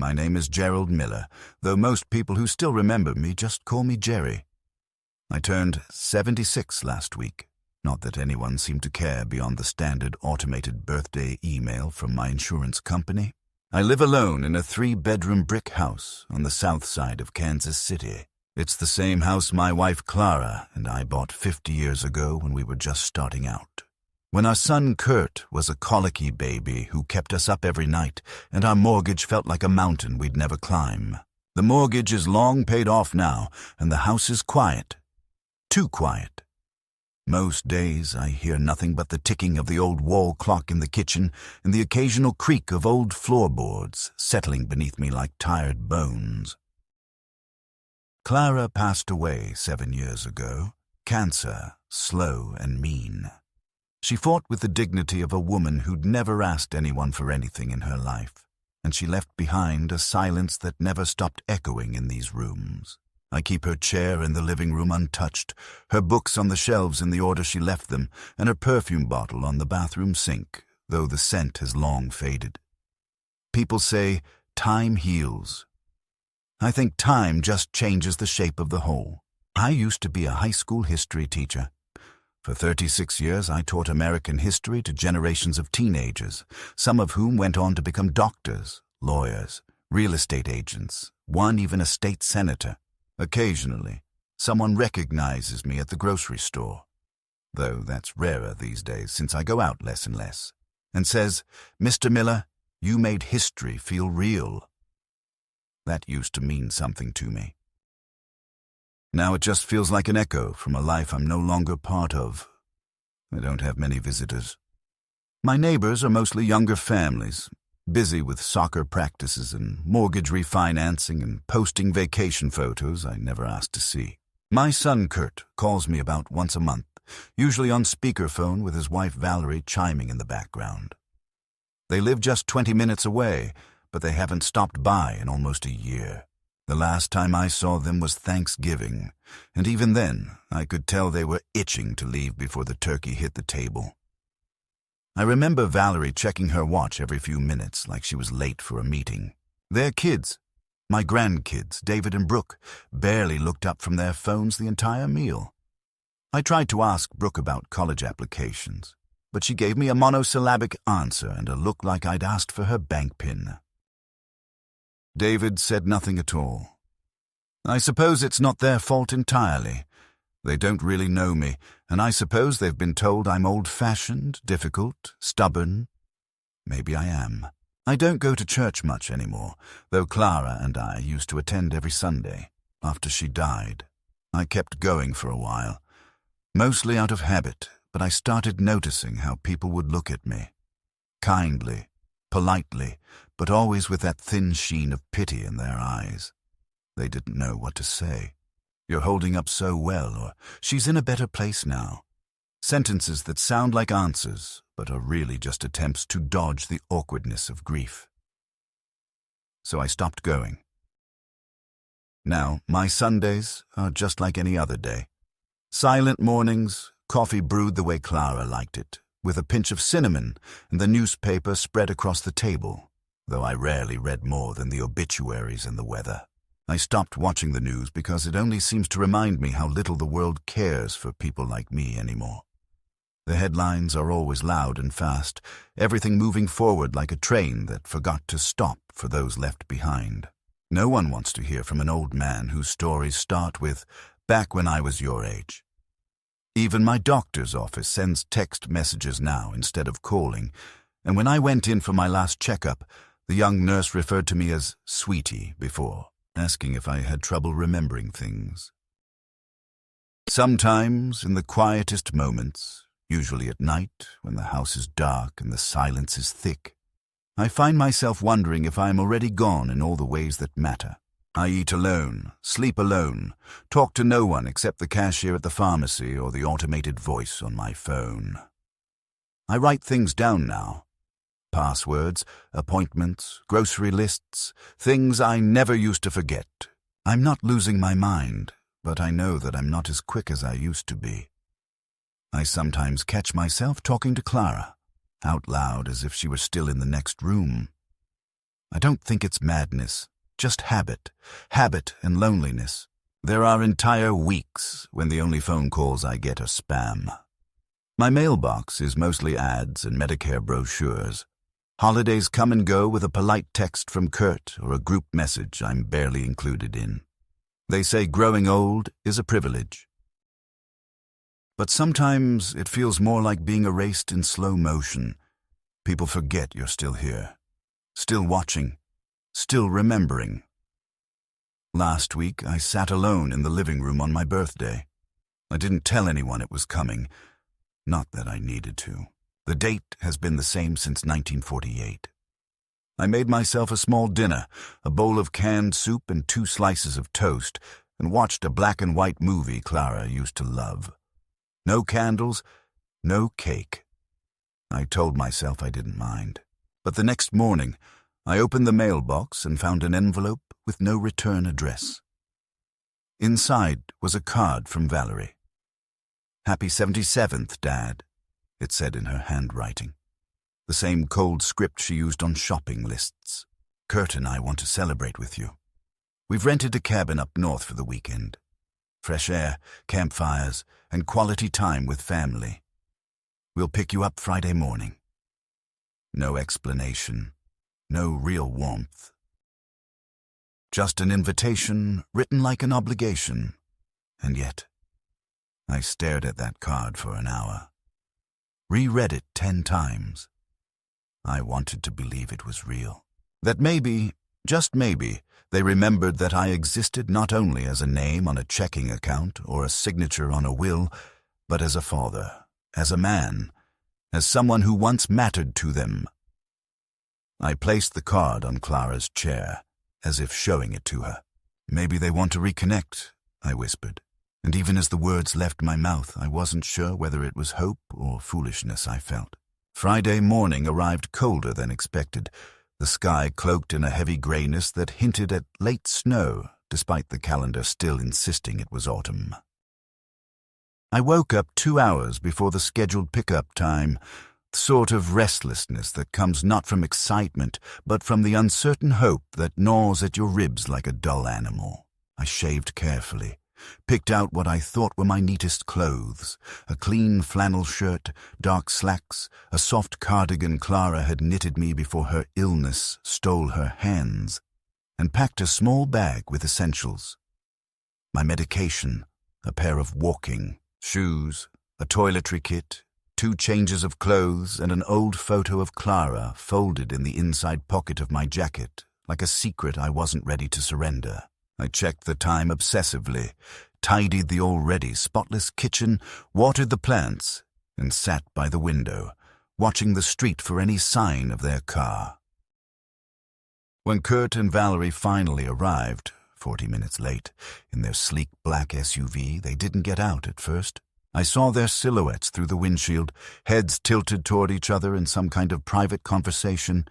My name is Gerald Miller, though most people who still remember me just call me Jerry. I turned 76 last week. Not that anyone seemed to care beyond the standard automated birthday email from my insurance company. I live alone in a 3-bedroom brick house on the south side of Kansas City. It's the same house my wife Clara and I bought 50 years ago when we were just starting out. When our son Kurt was a colicky baby who kept us up every night, and our mortgage felt like a mountain we'd never climb. The mortgage is long paid off now, and the house is quiet. Too quiet. Most days I hear nothing but the ticking of the old wall clock in the kitchen and the occasional creak of old floorboards settling beneath me like tired bones. Clara passed away 7 years ago. Cancer, slow and mean. She fought with the dignity of a woman who'd never asked anyone for anything in her life, and she left behind a silence that never stopped echoing in these rooms. I keep her chair in the living room untouched, her books on the shelves in the order she left them, and her perfume bottle on the bathroom sink, though the scent has long faded. People say, time heals. I think time just changes the shape of the whole. I used to be a high school history teacher. For 36 years, I taught American history to generations of teenagers, some of whom went on to become doctors, lawyers, real estate agents, one even a state senator. Occasionally, someone recognizes me at the grocery store, though that's rarer these days since I go out less and less, and says, "Mr. Miller, you made history feel real." That used to mean something to me. Now it just feels like an echo from a life I'm no longer part of. I don't have many visitors. My neighbors are mostly younger families, busy with soccer practices and mortgage refinancing and posting vacation photos I never asked to see. My son Kurt calls me about once a month, usually on speakerphone with his wife Valerie chiming in the background. They live just 20 minutes away, but they haven't stopped by in almost a year. The last time I saw them was Thanksgiving, and even then I could tell they were itching to leave before the turkey hit the table. I remember Valerie checking her watch every few minutes like she was late for a meeting. Their kids, my grandkids, David and Brooke, barely looked up from their phones the entire meal. I tried to ask Brooke about college applications, but she gave me a monosyllabic answer and a look like I'd asked for her bank pin. David said nothing at all. I suppose it's not their fault entirely. They don't really know me, and I suppose they've been told I'm old-fashioned, difficult, stubborn. Maybe I am. I don't go to church much anymore, though Clara and I used to attend every Sunday. After she died, I kept going for a while, mostly out of habit, but I started noticing how people would look at me. Kindly, politely, but always with that thin sheen of pity in their eyes. They didn't know what to say. "You're holding up so well," or "She's in a better place now." Sentences that sound like answers, but are really just attempts to dodge the awkwardness of grief. So I stopped going. Now, my Sundays are just like any other day. Silent mornings, coffee brewed the way Clara liked it, with a pinch of cinnamon and the newspaper spread across the table, though I rarely read more than the obituaries and the weather. I stopped watching the news because it only seems to remind me how little the world cares for people like me anymore. The headlines are always loud and fast, everything moving forward like a train that forgot to stop for those left behind. No one wants to hear from an old man whose stories start with, "Back when I was your age." Even my doctor's office sends text messages now instead of calling, and when I went in for my last checkup, the young nurse referred to me as "Sweetie" before, asking if I had trouble remembering things. Sometimes, in the quietest moments, usually at night when the house is dark and the silence is thick, I find myself wondering if I am already gone in all the ways that matter. I eat alone, sleep alone, talk to no one except the cashier at the pharmacy or the automated voice on my phone. I write things down now. Passwords, appointments, grocery lists, things I never used to forget. I'm not losing my mind, but I know that I'm not as quick as I used to be. I sometimes catch myself talking to Clara, out loud as if she were still in the next room. I don't think it's madness, just habit. Habit and loneliness. There are entire weeks when the only phone calls I get are spam. My mailbox is mostly ads and Medicare brochures. Holidays come and go with a polite text from Kurt or a group message I'm barely included in. They say growing old is a privilege. But sometimes it feels more like being erased in slow motion. People forget you're still here, still watching, still remembering. Last week, I sat alone in the living room on my birthday. I didn't tell anyone it was coming. Not that I needed to. The date has been the same since 1948. I made myself a small dinner, a bowl of canned soup and 2 slices of toast, and watched a black and white movie Clara used to love. No candles, no cake. I told myself I didn't mind. But the next morning, I opened the mailbox and found an envelope with no return address. Inside was a card from Valerie. "Happy 77th, Dad," it said in her handwriting. The same cold script she used on shopping lists. "Kurt and I want to celebrate with you. We've rented a cabin up north for the weekend. Fresh air, campfires, and quality time with family. We'll pick you up Friday morning." No explanation, no real warmth. Just an invitation written like an obligation. And yet, I stared at that card for an hour. Reread it 10 times. I wanted to believe it was real. That maybe, just maybe, they remembered that I existed not only as a name on a checking account or a signature on a will, but as a father, as a man, as someone who once mattered to them. I placed the card on Clara's chair, as if showing it to her. "Maybe they want to reconnect," I whispered. And even as the words left my mouth, I wasn't sure whether it was hope or foolishness I felt. Friday morning arrived colder than expected, the sky cloaked in a heavy grayness that hinted at late snow, despite the calendar still insisting it was autumn. I woke up 2 hours before the scheduled pickup time, the sort of restlessness that comes not from excitement, but from the uncertain hope that gnaws at your ribs like a dull animal. I shaved carefully, picked out what I thought were my neatest clothes, a clean flannel shirt, dark slacks, a soft cardigan Clara had knitted me before her illness stole her hands, and packed a small bag with essentials. My medication, a pair of walking shoes, a toiletry kit, 2 changes of clothes, and an old photo of Clara folded in the inside pocket of my jacket, like a secret I wasn't ready to surrender. I checked the time obsessively, tidied the already spotless kitchen, watered the plants, and sat by the window, watching the street for any sign of their car. When Kurt and Valerie finally arrived, 40 minutes late, in their sleek black SUV, they didn't get out at first. I saw their silhouettes through the windshield, heads tilted toward each other in some kind of private conversation,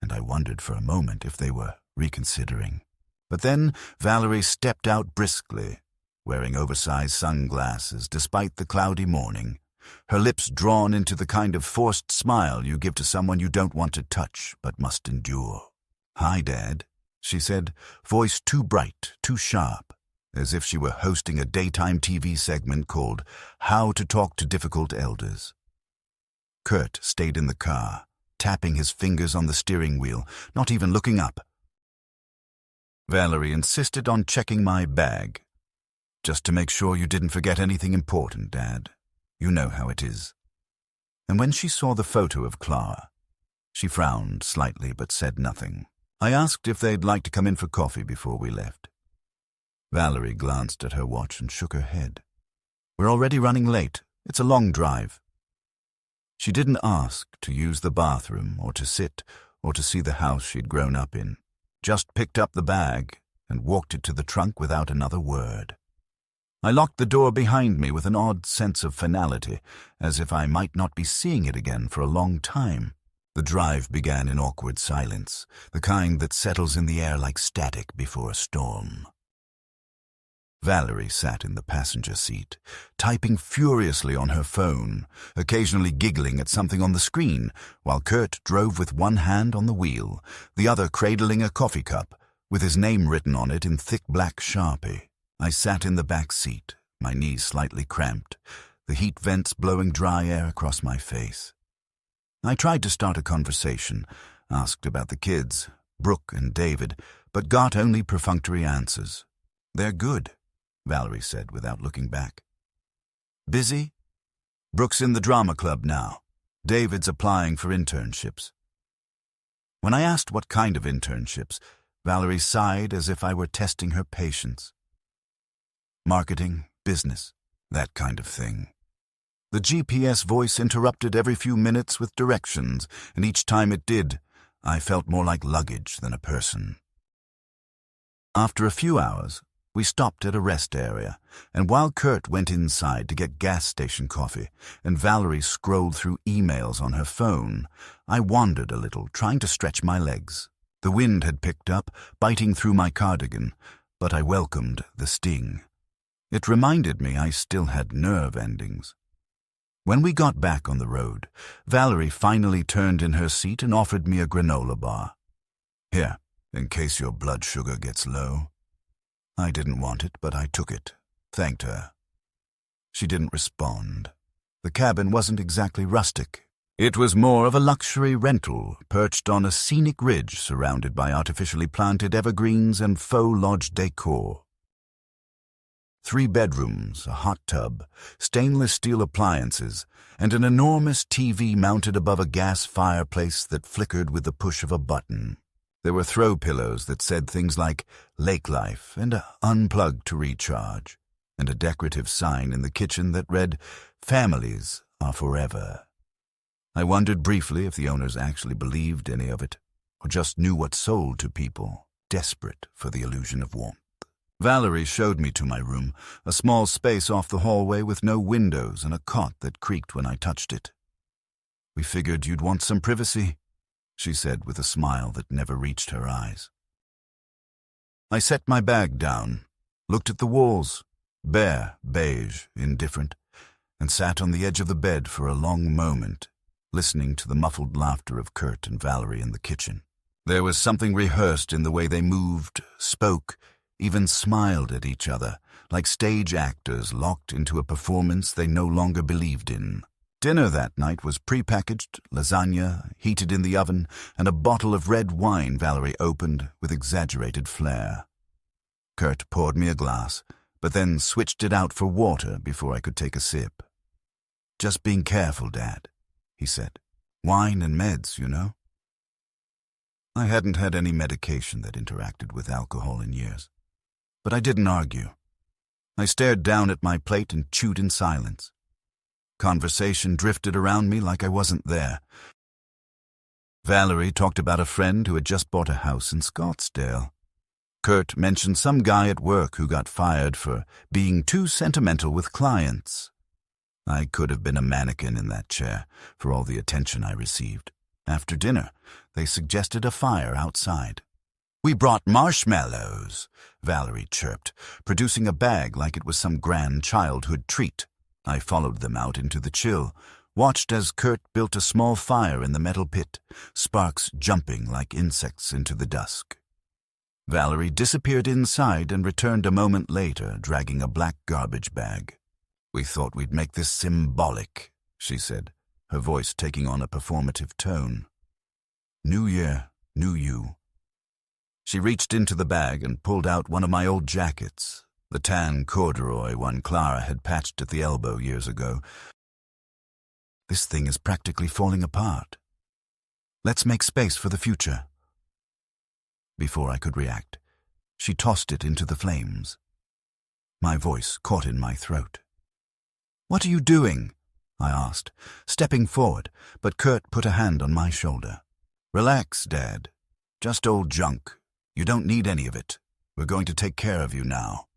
and I wondered for a moment if they were reconsidering. But then Valerie stepped out briskly, wearing oversized sunglasses despite the cloudy morning, her lips drawn into the kind of forced smile you give to someone you don't want to touch but must endure. "Hi, Dad," she said, voice too bright, too sharp, as if she were hosting a daytime TV segment called How to Talk to Difficult Elders. Kurt stayed in the car, tapping his fingers on the steering wheel, not even looking up. Valerie insisted on checking my bag. "Just to make sure you didn't forget anything important, Dad. You know how it is." And when she saw the photo of Clara, she frowned slightly but said nothing. I asked if they'd like to come in for coffee before we left. Valerie glanced at her watch and shook her head. "We're already running late. It's a long drive." She didn't ask to use the bathroom or to sit or to see the house she'd grown up in. Just picked up the bag and walked it to the trunk without another word. I locked the door behind me with an odd sense of finality, as if I might not be seeing it again for a long time. The drive began in awkward silence, the kind that settles in the air like static before a storm. Valerie sat in the passenger seat, typing furiously on her phone, occasionally giggling at something on the screen, while Kurt drove with one hand on the wheel, the other cradling a coffee cup, with his name written on it in thick black Sharpie. I sat in the back seat, my knees slightly cramped, the heat vents blowing dry air across my face. I tried to start a conversation, asked about the kids, Brooke and David, but got only perfunctory answers. "They're good," Valerie said without looking back. "Busy? Brooke's in the drama club now. David's applying for internships." When I asked what kind of internships, Valerie sighed as if I were testing her patience. "Marketing, business, that kind of thing." The GPS voice interrupted every few minutes with directions, and each time it did, I felt more like luggage than a person. After a few hours, we stopped at a rest area, and while Kurt went inside to get gas station coffee and Valerie scrolled through emails on her phone, I wandered a little, trying to stretch my legs. The wind had picked up, biting through my cardigan, but I welcomed the sting. It reminded me I still had nerve endings. When we got back on the road, Valerie finally turned in her seat and offered me a granola bar. "Here, in case your blood sugar gets low." I didn't want it, but I took it, thanked her. She didn't respond. The cabin wasn't exactly rustic. It was more of a luxury rental, perched on a scenic ridge surrounded by artificially planted evergreens and faux lodge decor. 3 bedrooms, a hot tub, stainless steel appliances, and an enormous TV mounted above a gas fireplace that flickered with the push of a button. There were throw pillows that said things like "Lake Life" and "Unplugged to Recharge," and a decorative sign in the kitchen that read "Families are forever." I wondered briefly if the owners actually believed any of it, or just knew what sold to people, desperate for the illusion of warmth. Valerie showed me to my room, a small space off the hallway with no windows and a cot that creaked when I touched it. "We figured you'd want some privacy," she said with a smile that never reached her eyes. I set my bag down, looked at the walls, bare, beige, indifferent, and sat on the edge of the bed for a long moment, listening to the muffled laughter of Kurt and Valerie in the kitchen. There was something rehearsed in the way they moved, spoke, even smiled at each other, like stage actors locked into a performance they no longer believed in. Dinner that night was prepackaged, lasagna, heated in the oven, and a bottle of red wine Valerie opened with exaggerated flair. Kurt poured me a glass, but then switched it out for water before I could take a sip. "Just being careful, Dad," he said. "Wine and meds, you know." I hadn't had any medication that interacted with alcohol in years, but I didn't argue. I stared down at my plate and chewed in silence. Conversation drifted around me like I wasn't there. Valerie talked about a friend who had just bought a house in Scottsdale. Kurt mentioned some guy at work who got fired for being too sentimental with clients. I could have been a mannequin in that chair for all the attention I received. After dinner, they suggested a fire outside. "We brought marshmallows," Valerie chirped, producing a bag like it was some grand childhood treat. I followed them out into the chill, watched as Kurt built a small fire in the metal pit, sparks jumping like insects into the dusk. Valerie disappeared inside and returned a moment later, dragging a black garbage bag. "We thought we'd make this symbolic," she said, her voice taking on a performative tone. "New year, new you." She reached into the bag and pulled out one of my old jackets, the tan corduroy one Clara had patched at the elbow years ago. "This thing is practically falling apart. Let's make space for the future." Before I could react, she tossed it into the flames. My voice caught in my throat. "What are you doing?" I asked, stepping forward, but Kurt put a hand on my shoulder. "Relax, Dad. Just old junk. You don't need any of it. We're going to take care of you now."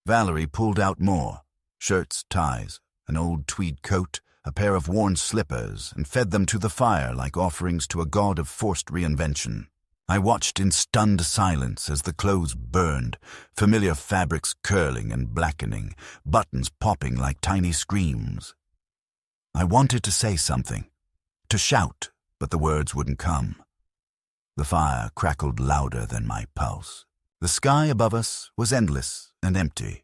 Valerie pulled out more, shirts, ties, an old tweed coat, a pair of worn slippers, and fed them to the fire like offerings to a god of forced reinvention. I watched in stunned silence as the clothes burned, familiar fabrics curling and blackening, buttons popping like tiny screams. I wanted to say something, to shout, but the words wouldn't come. The fire crackled louder than my pulse. The sky above us was endless and empty.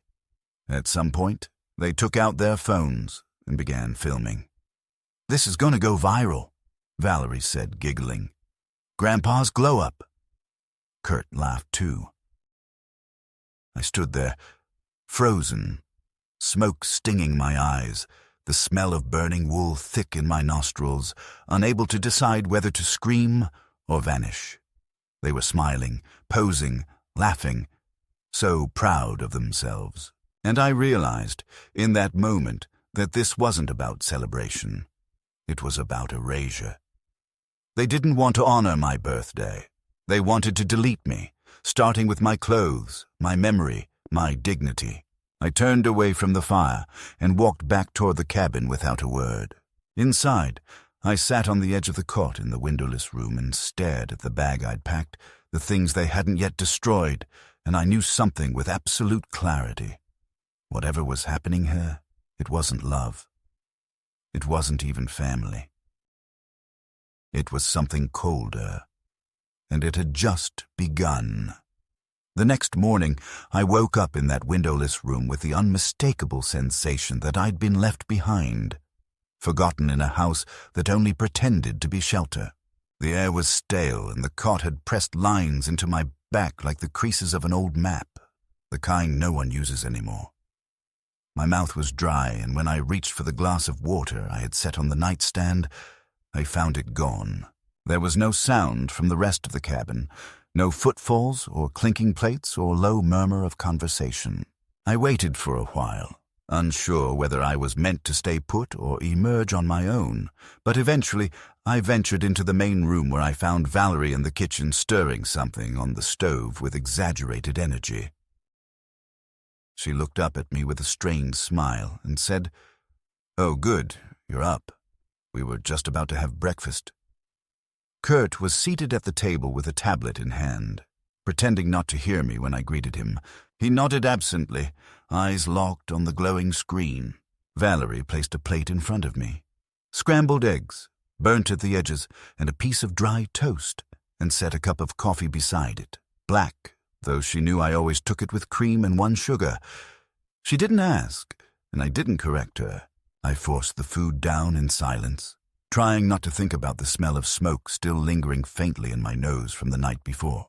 At some point, they took out their phones and began filming. "This is going to go viral," Valerie said, giggling. "Grandpa's glow-up." Kurt laughed too. I stood there, frozen, smoke stinging my eyes, the smell of burning wool thick in my nostrils, unable to decide whether to scream or vanish. They were smiling, posing, laughing, so proud of themselves. And I realized, in that moment, that this wasn't about celebration. It was about erasure. They didn't want to honor my birthday. They wanted to delete me, starting with my clothes, my memory, my dignity. I turned away from the fire and walked back toward the cabin without a word. Inside, I sat on the edge of the cot in the windowless room and stared at the bag I'd packed, the things they hadn't yet destroyed, and I knew something with absolute clarity. Whatever was happening here, it wasn't love. It wasn't even family. It was something colder, and it had just begun. The next morning, I woke up in that windowless room with the unmistakable sensation that I'd been left behind, forgotten in a house that only pretended to be shelter. The air was stale, and the cot had pressed lines into my back like the creases of an old map, the kind no one uses anymore. My mouth was dry, and when I reached for the glass of water I had set on the nightstand, I found it gone. There was no sound from the rest of the cabin, no footfalls or clinking plates or low murmur of conversation. I waited for a while, unsure whether I was meant to stay put or emerge on my own, but eventually I ventured into the main room where I found Valerie in the kitchen stirring something on the stove with exaggerated energy. She looked up at me with a strained smile and said, "Oh, good, you're up. We were just about to have breakfast." Kurt was seated at the table with a tablet in hand, pretending not to hear me when I greeted him. He nodded absently, eyes locked on the glowing screen. Valerie placed a plate in front of me. Scrambled eggs, burnt at the edges, and a piece of dry toast, and set a cup of coffee beside it, black, though she knew I always took it with cream and 1 sugar. She didn't ask, and I didn't correct her. I forced the food down in silence, trying not to think about the smell of smoke still lingering faintly in my nose from the night before.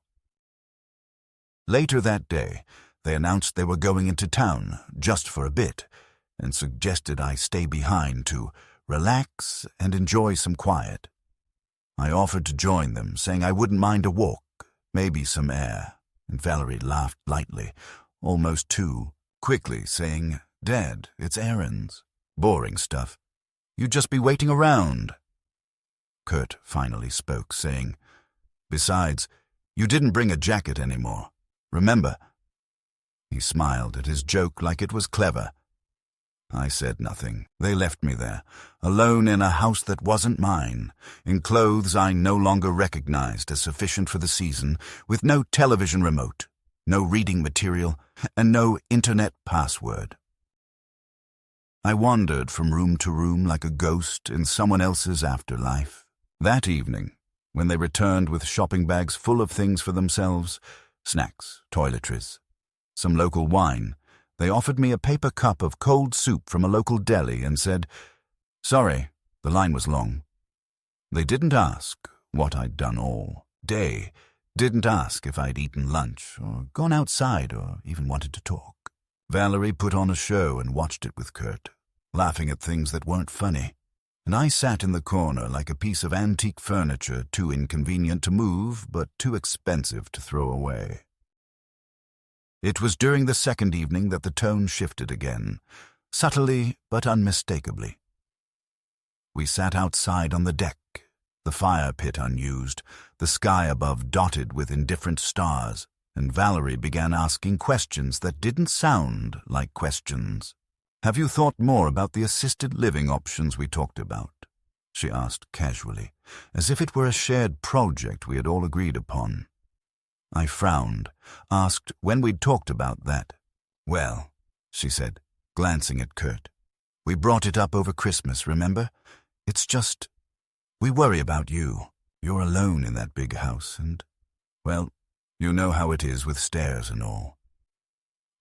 Later that day, they announced they were going into town, just for a bit, and suggested I stay behind to relax and enjoy some quiet. I offered to join them, saying I wouldn't mind a walk, maybe some air, and Valerie laughed lightly, almost too quickly, saying, "Dad, it's errands. Boring stuff. You'd just be waiting around." Kurt finally spoke, saying, "Besides, you didn't bring a jacket anymore. Remember?" He smiled at his joke like it was clever. I said nothing. They left me there, alone in a house that wasn't mine, in clothes I no longer recognized as sufficient for the season, with no television remote, no reading material, and no internet password. I wandered from room to room like a ghost in someone else's afterlife. That evening, when they returned with shopping bags full of things for themselves, snacks, toiletries, some local wine, they offered me a paper cup of cold soup from a local deli and said, "Sorry, the line was long." They didn't ask what I'd done all day, didn't ask if I'd eaten lunch or gone outside or even wanted to talk. Valerie put on a show and watched it with Kurt, laughing at things that weren't funny, and I sat in the corner like a piece of antique furniture too inconvenient to move but too expensive to throw away. It was during the second evening that the tone shifted again, subtly but unmistakably. We sat outside on the deck, the fire pit unused, the sky above dotted with indifferent stars, and Valerie began asking questions that didn't sound like questions. "Have you thought more about the assisted living options we talked about?" she asked casually, as if it were a shared project we had all agreed upon. I frowned, asked when we'd talked about that. Well, she said, glancing at Kurt. We brought it up over Christmas, remember? It's just, we worry about you. You're alone in that big house and, well, you know how it is with stairs and all.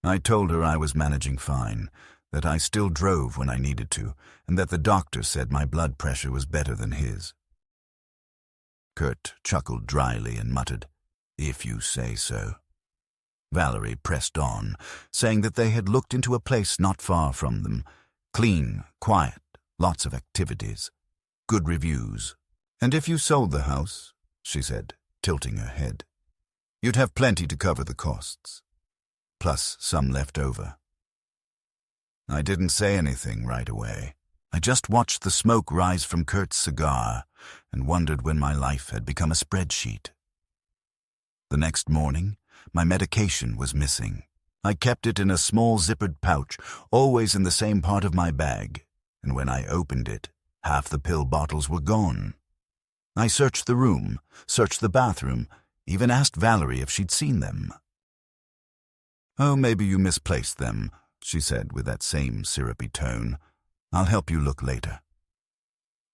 I told her I was managing fine, that I still drove when I needed to, and that the doctor said my blood pressure was better than his. Kurt chuckled dryly and muttered, "If you say so." Valerie pressed on, saying that they had looked into a place not far from them. Clean, quiet, lots of activities, good reviews. And if you sold the house, she said, tilting her head, you'd have plenty to cover the costs, plus some left over. I didn't say anything right away. I just watched the smoke rise from Kurt's cigar and wondered when my life had become a spreadsheet. The next morning, my medication was missing. I kept it in a small zippered pouch, always in the same part of my bag, and when I opened it, half the pill bottles were gone. I searched the room, searched the bathroom, even asked Valerie if she'd seen them. "Oh, maybe you misplaced them," she said with that same syrupy tone. "I'll help you look later."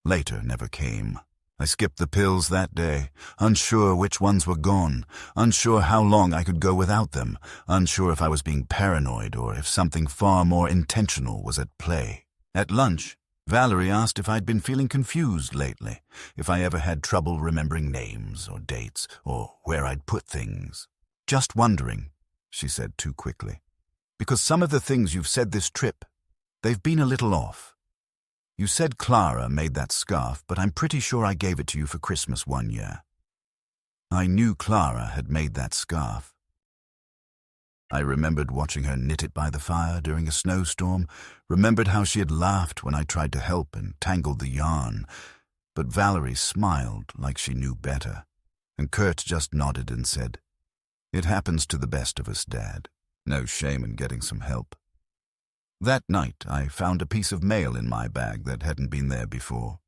Later never came. I skipped the pills that day, unsure which ones were gone, unsure how long I could go without them, unsure if I was being paranoid or if something far more intentional was at play. At lunch, Valerie asked if I'd been feeling confused lately, if I ever had trouble remembering names or dates or where I'd put things. "Just wondering," she said too quickly, "because some of the things you've said this trip, they've been a little off. You said Clara made that scarf, but I'm pretty sure I gave it to you for Christmas one year." I knew Clara had made that scarf. I remembered watching her knit it by the fire during a snowstorm, remembered how she had laughed when I tried to help and tangled the yarn. But Valerie smiled like she knew better, and Kurt just nodded and said, "It happens to the best of us, Dad. No shame in getting some help." That night, I found a piece of mail in my bag that hadn't been there before.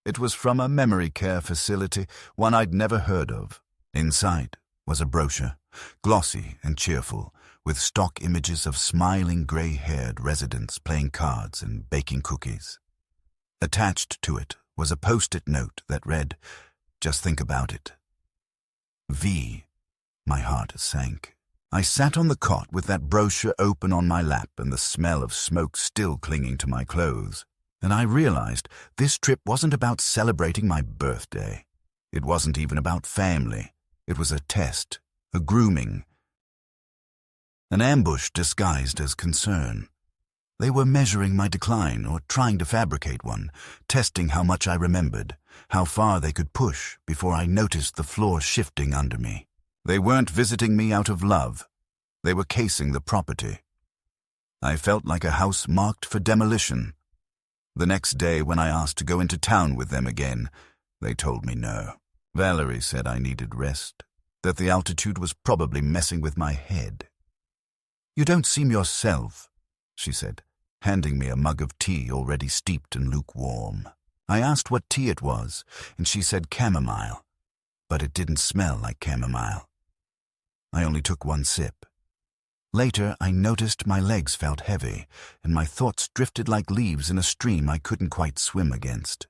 It was from a memory care facility, one I'd never heard of. Inside was a brochure, glossy and cheerful, with stock images of smiling gray-haired residents playing cards and baking cookies. Attached to it was a post-it note that read, "Just think about it." V. My heart sank. I sat on the cot with that brochure open on my lap and the smell of smoke still clinging to my clothes, and I realized this trip wasn't about celebrating my birthday. It wasn't even about family. It was a test, a grooming, an ambush disguised as concern. They were measuring my decline or trying to fabricate one, testing how much I remembered, how far they could push before I noticed the floor shifting under me. They weren't visiting me out of love. They were casing the property. I felt like a house marked for demolition. The next day, when I asked to go into town with them again, they told me no. Valerie said I needed rest, that the altitude was probably messing with my head. "You don't seem yourself," she said, handing me a mug of tea already steeped and lukewarm. I asked what tea it was, and she said chamomile, but it didn't smell like chamomile. I only took one sip. Later, I noticed my legs felt heavy, and my thoughts drifted like leaves in a stream I couldn't quite swim against.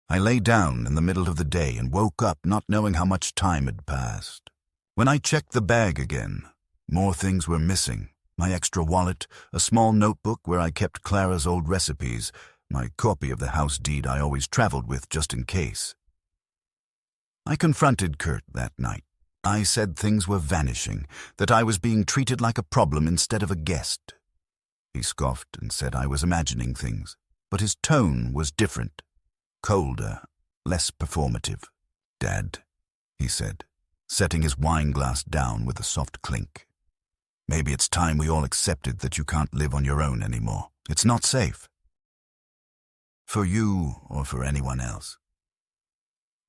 I lay down in the middle of the day and woke up not knowing how much time had passed. When I checked the bag again, more things were missing. My extra wallet, a small notebook where I kept Clara's old recipes, my copy of the house deed I always traveled with just in case. I confronted Kurt that night. I said things were vanishing, that I was being treated like a problem instead of a guest. He scoffed and said I was imagining things, but his tone was different, colder, less performative. "Dad," he said, setting his wine glass down with a soft clink. "Maybe it's time we all accepted that you can't live on your own anymore. It's not safe. For you or for anyone else."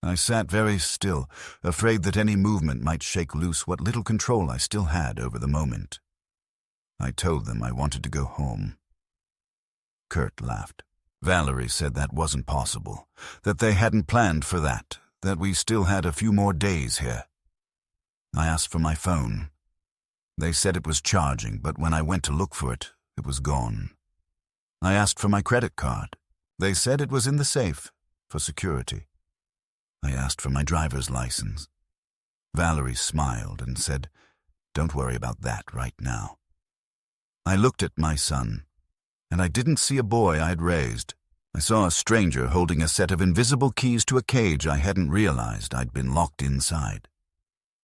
I sat very still, afraid that any movement might shake loose what little control I still had over the moment. I told them I wanted to go home. Kurt laughed. Valerie said that wasn't possible, that they hadn't planned for that we still had a few more days here. I asked for my phone. They said it was charging, but when I went to look for it, it was gone. I asked for my credit card. They said it was in the safe, for security. I asked for my driver's license. Valerie smiled and said, "Don't worry about that right now." I looked at my son, and I didn't see a boy I'd raised. I saw a stranger holding a set of invisible keys to a cage I hadn't realized I'd been locked inside.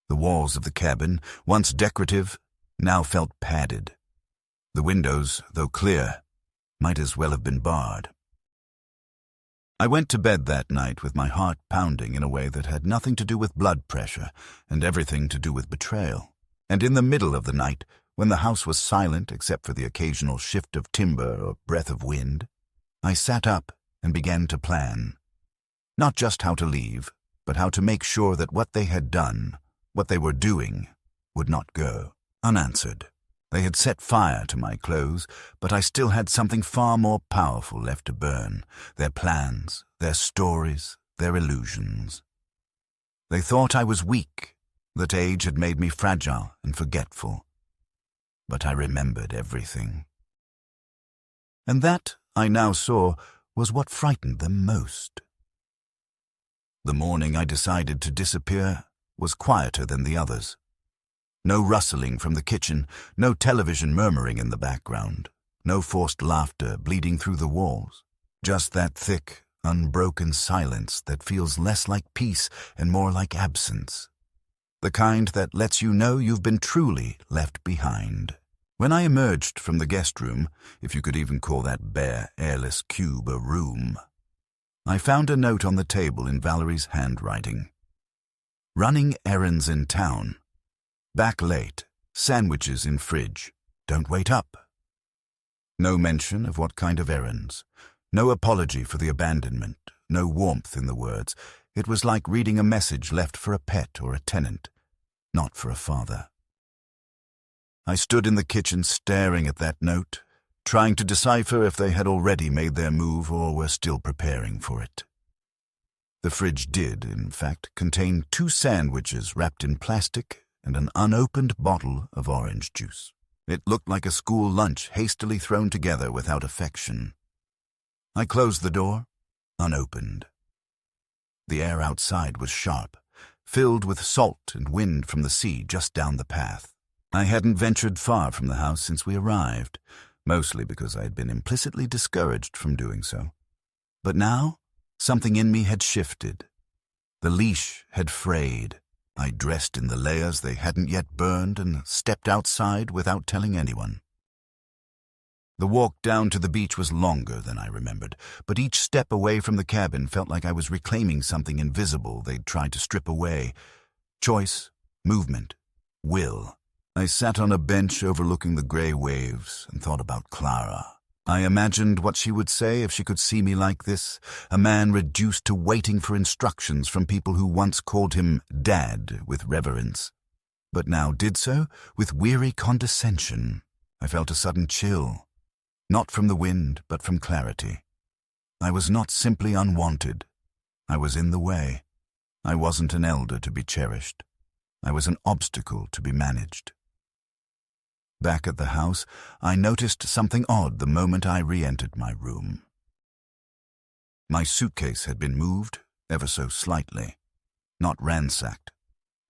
The walls of the cabin, once decorative, now felt padded. The windows, though clear, might as well have been barred. I went to bed that night with my heart pounding in a way that had nothing to do with blood pressure and everything to do with betrayal. And in the middle of the night, when the house was silent except for the occasional shift of timber or breath of wind, I sat up and began to plan. Not just how to leave, but how to make sure that what they had done, what they were doing, would not go unanswered. They had set fire to my clothes, but I still had something far more powerful left to burn: their plans, their stories, their illusions. They thought I was weak, that age had made me fragile and forgetful. But I remembered everything. And that, I now saw, was what frightened them most. The morning I decided to disappear was quieter than the others. No rustling from the kitchen, no television murmuring in the background, no forced laughter bleeding through the walls. Just that thick, unbroken silence that feels less like peace and more like absence. The kind that lets you know you've been truly left behind. When I emerged from the guest room, if you could even call that bare, airless cube a room, I found a note on the table in Valerie's handwriting. Running errands in town. Back late. Sandwiches in fridge. Don't wait up. No mention of what kind of errands. No apology for the abandonment. No warmth in the words. It was like reading a message left for a pet or a tenant, not for a father. I stood in the kitchen staring at that note, trying to decipher if they had already made their move or were still preparing for it. The fridge did, in fact, contain 2 sandwiches wrapped in plastic and an unopened bottle of orange juice. It looked like a school lunch hastily thrown together without affection. I closed the door, unopened. The air outside was sharp, filled with salt and wind from the sea just down the path. I hadn't ventured far from the house since we arrived, mostly because I had been implicitly discouraged from doing so. But now, something in me had shifted. The leash had frayed. I dressed in the layers they hadn't yet burned and stepped outside without telling anyone. The walk down to the beach was longer than I remembered, but each step away from the cabin felt like I was reclaiming something invisible they'd tried to strip away. Choice, movement, will. I sat on a bench overlooking the gray waves and thought about Clara. I imagined what she would say if she could see me like this, a man reduced to waiting for instructions from people who once called him Dad with reverence, but now did so with weary condescension. I felt a sudden chill, not from the wind, but from clarity. I was not simply unwanted. I was in the way. I wasn't an elder to be cherished. I was an obstacle to be managed. Back at the house, I noticed something odd the moment I re-entered my room. My suitcase had been moved, ever so slightly. Not ransacked.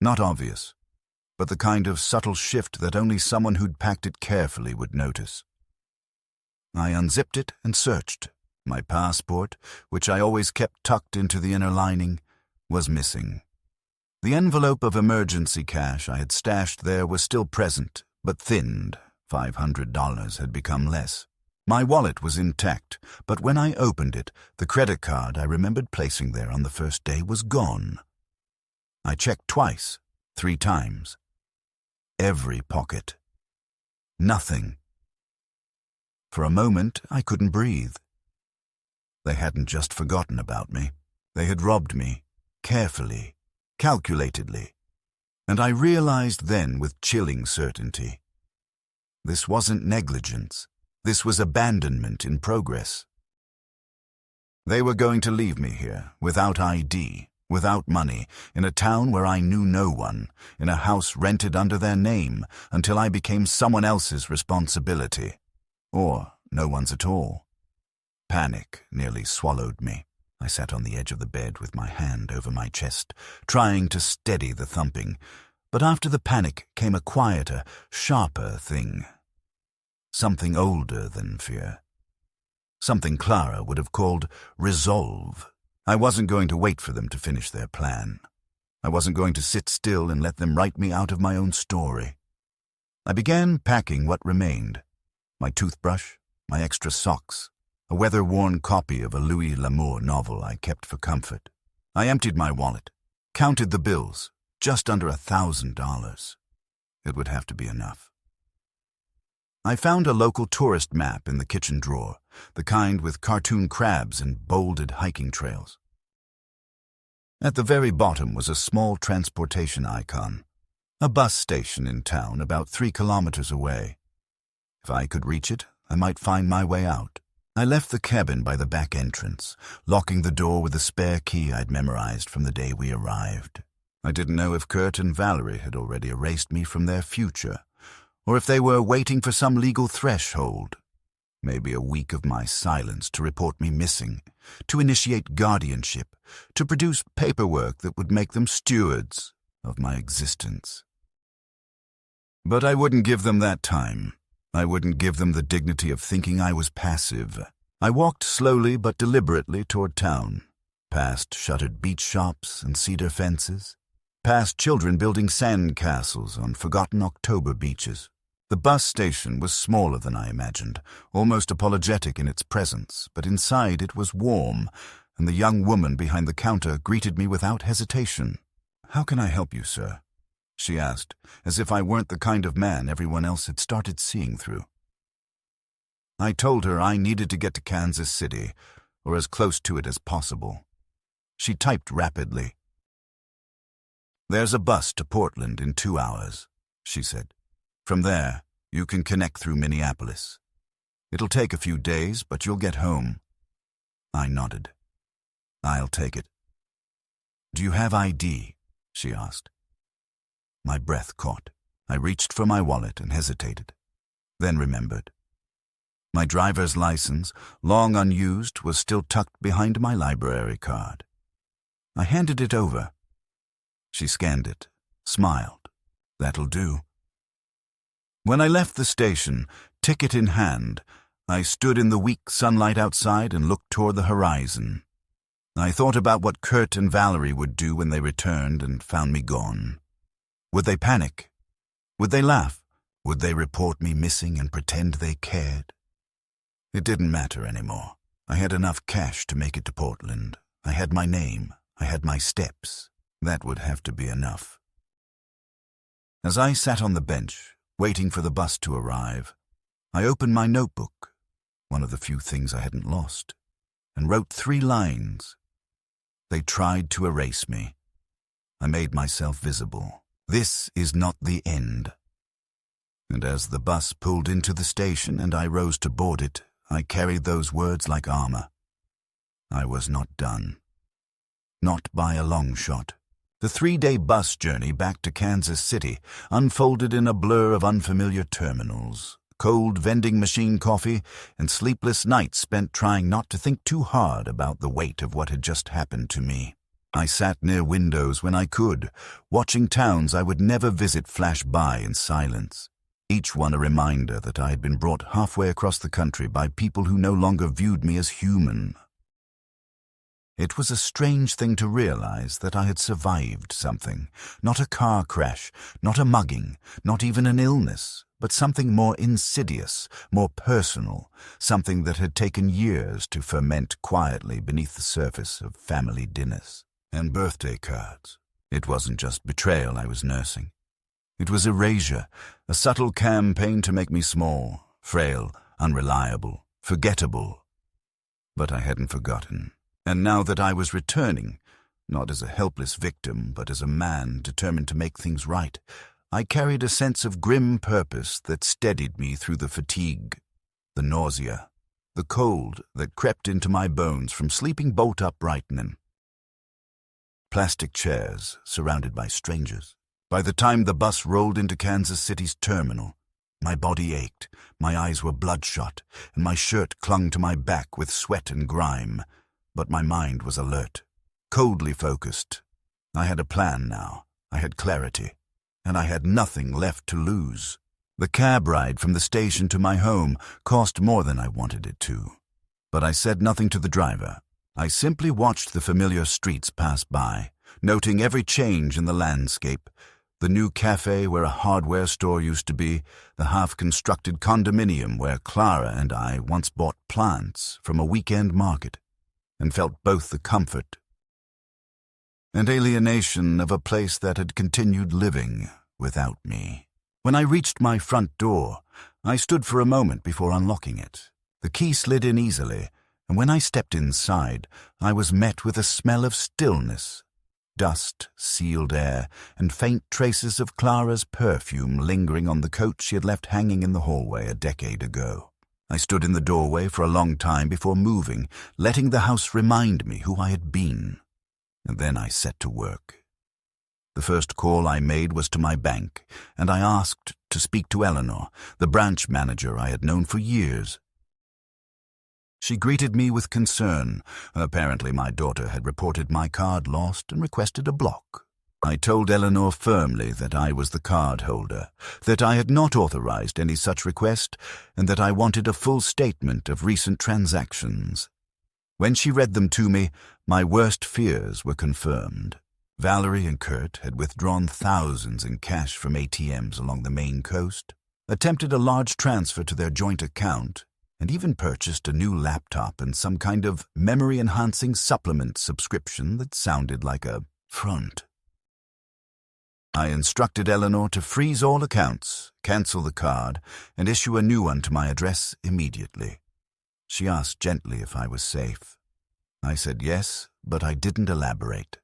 Not obvious. But the kind of subtle shift that only someone who'd packed it carefully would notice. I unzipped it and searched. My passport, which I always kept tucked into the inner lining, was missing. The envelope of emergency cash I had stashed there was still present, but thinned. $500 had become less. My wallet was intact, but when I opened it, the credit card I remembered placing there on the first day was gone. I checked twice, 3 times. Every pocket. Nothing. For a moment, I couldn't breathe. They hadn't just forgotten about me. They had robbed me, carefully, calculatedly. And I realized then with chilling certainty. This wasn't negligence. This was abandonment in progress. They were going to leave me here, without ID, without money, in a town where I knew no one, in a house rented under their name, until I became someone else's responsibility. Or no one's at all. Panic nearly swallowed me. I sat on the edge of the bed with my hand over my chest, trying to steady the thumping. But after the panic came a quieter, sharper thing. Something older than fear. Something Clara would have called resolve. I wasn't going to wait for them to finish their plan. I wasn't going to sit still and let them write me out of my own story. I began packing what remained. My toothbrush, my extra socks, a weather-worn copy of a Louis L'Amour novel I kept for comfort. I emptied my wallet, counted the bills, just under $1,000. It would have to be enough. I found a local tourist map in the kitchen drawer, the kind with cartoon crabs and bolded hiking trails. At the very bottom was a small transportation icon, a bus station in town about 3 kilometers away. If I could reach it, I might find my way out. I left the cabin by the back entrance, locking the door with a spare key I'd memorized from the day we arrived. I didn't know if Kurt and Valerie had already erased me from their future, or if they were waiting for some legal threshold. Maybe a week of my silence to report me missing, to initiate guardianship, to produce paperwork that would make them stewards of my existence. But I wouldn't give them that time. I wouldn't give them the dignity of thinking I was passive. I walked slowly but deliberately toward town, past shuttered beach shops and cedar fences, past children building sand castles on forgotten October beaches. The bus station was smaller than I imagined, almost apologetic in its presence, but inside it was warm, and the young woman behind the counter greeted me without hesitation. "How can I help you, sir?" she asked, as if I weren't the kind of man everyone else had started seeing through. I told her I needed to get to Kansas City, or as close to it as possible. She typed rapidly. "There's a bus to Portland in 2 hours," she said. "From there, you can connect through Minneapolis. It'll take a few days, but you'll get home." I nodded. "I'll take it." "Do you have ID?" she asked. My breath caught. I reached for my wallet and hesitated, then remembered. My driver's license, long unused, was still tucked behind my library card. I handed it over. She scanned it, smiled. "That'll do." When I left the station, ticket in hand, I stood in the weak sunlight outside and looked toward the horizon. I thought about what Kurt and Valerie would do when they returned and found me gone. Would they panic? Would they laugh? Would they report me missing and pretend they cared? It didn't matter anymore. I had enough cash to make it to Portland. I had my name. I had my steps. That would have to be enough. As I sat on the bench, waiting for the bus to arrive, I opened my notebook, one of the few things I hadn't lost, and wrote 3 lines. They tried to erase me. I made myself visible. This is not the end. And as the bus pulled into the station and I rose to board it, I carried those words like armor. I was not done. Not by a long shot. The 3-day bus journey back to Kansas City unfolded in a blur of unfamiliar terminals, cold vending machine coffee, and sleepless nights spent trying not to think too hard about the weight of what had just happened to me. I sat near windows when I could, watching towns I would never visit flash by in silence, each one a reminder that I had been brought halfway across the country by people who no longer viewed me as human. It was a strange thing to realize that I had survived something, not a car crash, not a mugging, not even an illness, but something more insidious, more personal, something that had taken years to ferment quietly beneath the surface of family dinners and birthday cards. It wasn't just betrayal I was nursing. It was erasure, a subtle campaign to make me small, frail, unreliable, forgettable. But I hadn't forgotten. And now that I was returning, not as a helpless victim, but as a man determined to make things right, I carried a sense of grim purpose that steadied me through the fatigue, the nausea, the cold that crept into my bones from sleeping bolt upright in them. Plastic chairs surrounded by strangers. By the time the bus rolled into Kansas City's terminal, my body ached, my eyes were bloodshot, and my shirt clung to my back with sweat and grime. But my mind was alert, coldly focused. I had a plan now, I had clarity, and I had nothing left to lose. The cab ride from the station to my home cost more than I wanted it to. But I said nothing to the driver. I simply watched the familiar streets pass by, noting every change in the landscape. The new cafe where a hardware store used to be, the half-constructed condominium where Clara and I once bought plants from a weekend market, and felt both the comfort and alienation of a place that had continued living without me. When I reached my front door, I stood for a moment before unlocking it. The key slid in easily, and when I stepped inside, I was met with a smell of stillness. Dust, sealed air, and faint traces of Clara's perfume lingering on the coat she had left hanging in the hallway a decade ago. I stood in the doorway for a long time before moving, letting the house remind me who I had been. And then I set to work. The first call I made was to my bank, and I asked to speak to Eleanor, the branch manager I had known for years. She greeted me with concern. Apparently my daughter had reported my card lost and requested a block. I told Eleanor firmly that I was the card holder, that I had not authorized any such request, and that I wanted a full statement of recent transactions. When she read them to me, my worst fears were confirmed. Valerie and Kurt had withdrawn thousands in cash from ATMs along the Maine coast, attempted a large transfer to their joint account, and even purchased a new laptop and some kind of memory-enhancing supplement subscription that sounded like a front. I instructed Eleanor to freeze all accounts, cancel the card, and issue a new one to my address immediately. She asked gently if I was safe. I said yes, but I didn't elaborate.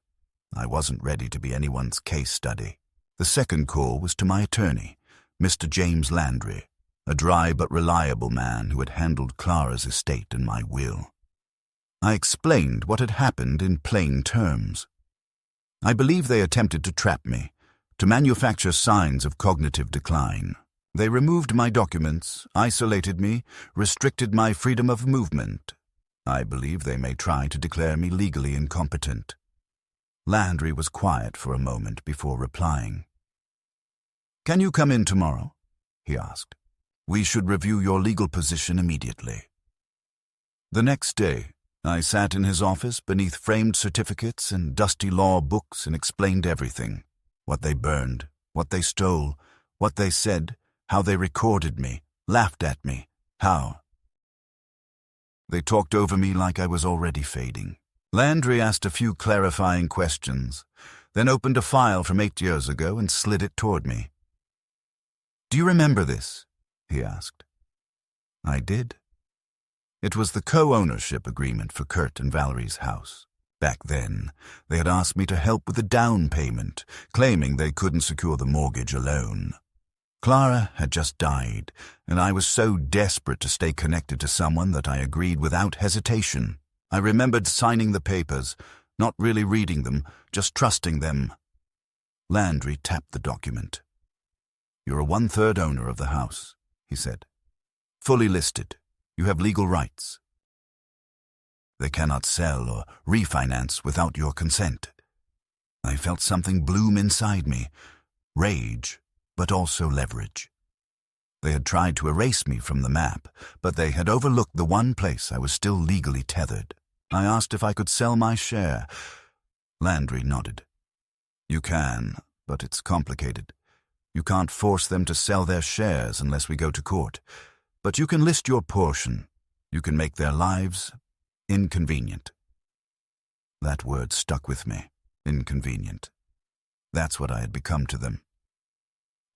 I wasn't ready to be anyone's case study. The second call was to my attorney, Mr. James Landry, a dry but reliable man who had handled Clara's estate and my will. I explained what had happened in plain terms. I believe they attempted to trap me, to manufacture signs of cognitive decline. They removed my documents, isolated me, restricted my freedom of movement. I believe they may try to declare me legally incompetent. Landry was quiet for a moment before replying. "Can you come in tomorrow?" he asked. "We should review your legal position immediately." The next day, I sat in his office beneath framed certificates and dusty law books and explained everything. What they burned, what they stole, what they said, how they recorded me, laughed at me, how. They talked over me like I was already fading. Landry asked a few clarifying questions, then opened a file from 8 years ago and slid it toward me. "Do you remember this?" he asked. I did. It was the co-ownership agreement for Kurt and Valerie's house. Back then, they had asked me to help with the down payment, claiming they couldn't secure the mortgage alone. Clara had just died, and I was so desperate to stay connected to someone that I agreed without hesitation. I remembered signing the papers, not really reading them, just trusting them. Landry tapped the document. "You're a 1/3 owner of the house," he said. "Fully listed. You have legal rights. They cannot sell or refinance without your consent." I felt something bloom inside me, rage, but also leverage. They had tried to erase me from the map, but they had overlooked the one place I was still legally tethered. I asked if I could sell my share. Landry nodded. "You can, but it's complicated. You can't force them to sell their shares unless we go to court. But you can list your portion. You can make their lives inconvenient." That word stuck with me. Inconvenient. That's what I had become to them.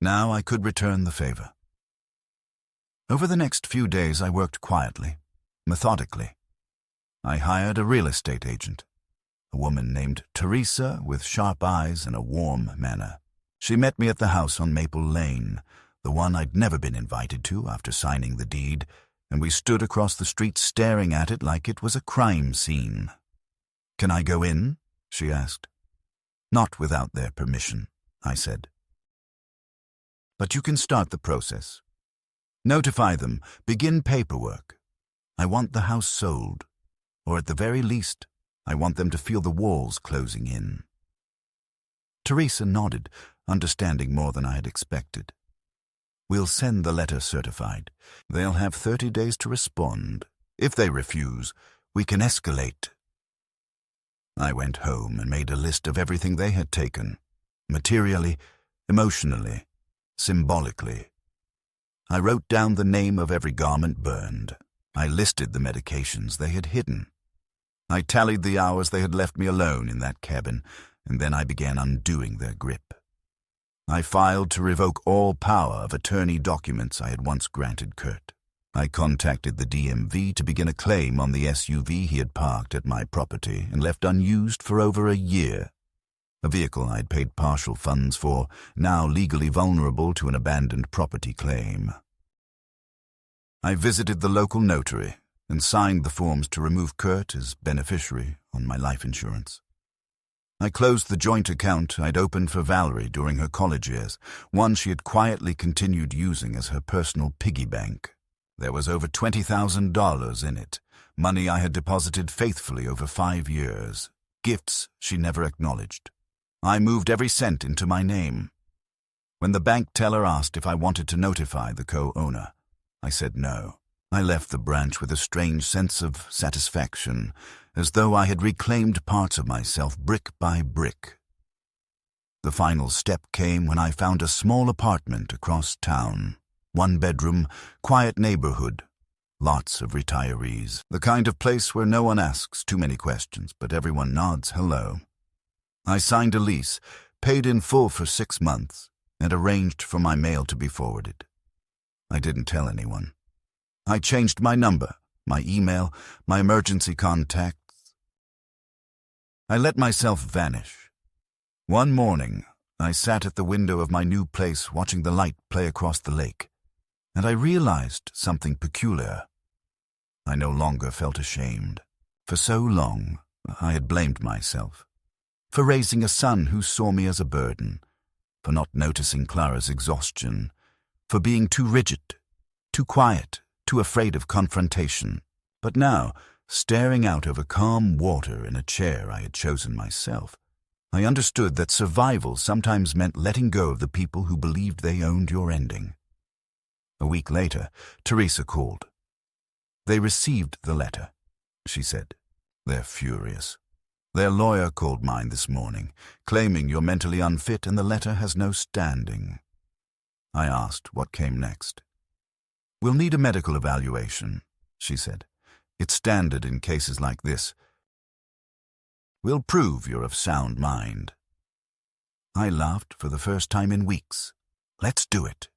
Now I could return the favor. Over the next few days I worked quietly, methodically. I hired a real estate agent, a woman named Teresa with sharp eyes and a warm manner. She met me at the house on Maple Lane, the one I'd never been invited to after signing the deed, and we stood across the street staring at it like it was a crime scene. "Can I go in?" she asked. "Not without their permission," I said. "But you can start the process. Notify them, begin paperwork. I want the house sold, or at the very least, I want them to feel the walls closing in." Teresa nodded, understanding more than I had expected. "We'll send the letter certified. They'll have 30 days to respond. If they refuse, we can escalate." I went home and made a list of everything they had taken, materially, emotionally, symbolically. I wrote down the name of every garment burned. I listed the medications they had hidden. I tallied the hours they had left me alone in that cabin, and then I began undoing their grip. I filed to revoke all power of attorney documents I had once granted Kurt. I contacted the DMV to begin a claim on the SUV he had parked at my property and left unused for over a year. A vehicle I had paid partial funds for, now legally vulnerable to an abandoned property claim. I visited the local notary and signed the forms to remove Kurt as beneficiary on my life insurance. I closed the joint account I'd opened for Valerie during her college years, one she had quietly continued using as her personal piggy bank. There was over $20,000 in it, money I had deposited faithfully over 5 years, gifts she never acknowledged. I moved every cent into my name. When the bank teller asked if I wanted to notify the co-owner, I said no. I left the branch with a strange sense of satisfaction, as though I had reclaimed parts of myself brick by brick. The final step came when I found a small apartment across town. 1 bedroom, quiet neighborhood, lots of retirees. The kind of place where no one asks too many questions, but everyone nods hello. I signed a lease, paid in full for 6 months, and arranged for my mail to be forwarded. I didn't tell anyone. I changed my number, my email, my emergency contacts. I let myself vanish. One morning, I sat at the window of my new place watching the light play across the lake, and I realized something peculiar. I no longer felt ashamed. For so long, I had blamed myself. For raising a son who saw me as a burden, for not noticing Clara's exhaustion, for being too rigid, too quiet, too afraid of confrontation. But now, staring out over calm water in a chair I had chosen myself, I understood that survival sometimes meant letting go of the people who believed they owned your ending. A week later, Teresa called. "They received the letter," she said. "They're furious. Their lawyer called mine this morning, claiming you're mentally unfit and the letter has no standing." I asked what came next. "We'll need a medical evaluation," she said. "It's standard in cases like this. We'll prove you're of sound mind." I laughed for the first time in weeks. Let's do it.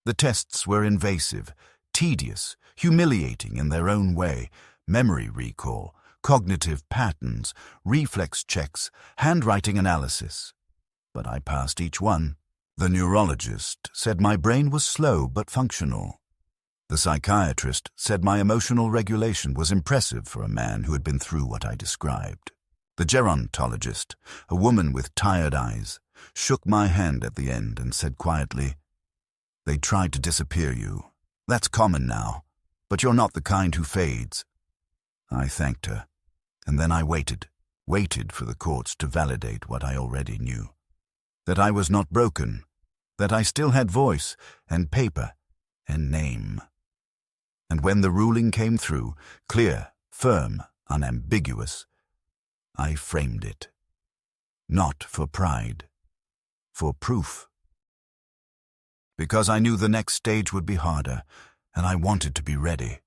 The tests were invasive, tedious, humiliating in their own way. Memory recall, cognitive patterns, reflex checks, handwriting analysis. But I passed each one. The neurologist said my brain was slow but functional. The psychiatrist said my emotional regulation was impressive for a man who had been through what I described. The gerontologist, a woman with tired eyes, shook my hand at the end and said quietly, "They tried to disappear you. That's common now, but you're not the kind who fades." I thanked her, and then I waited for the courts to validate what I already knew. That I was not broken, that I still had voice and paper and name. And when the ruling came through, clear, firm, unambiguous, I framed it. Not for pride, for proof. Because I knew the next stage would be harder, and I wanted to be ready.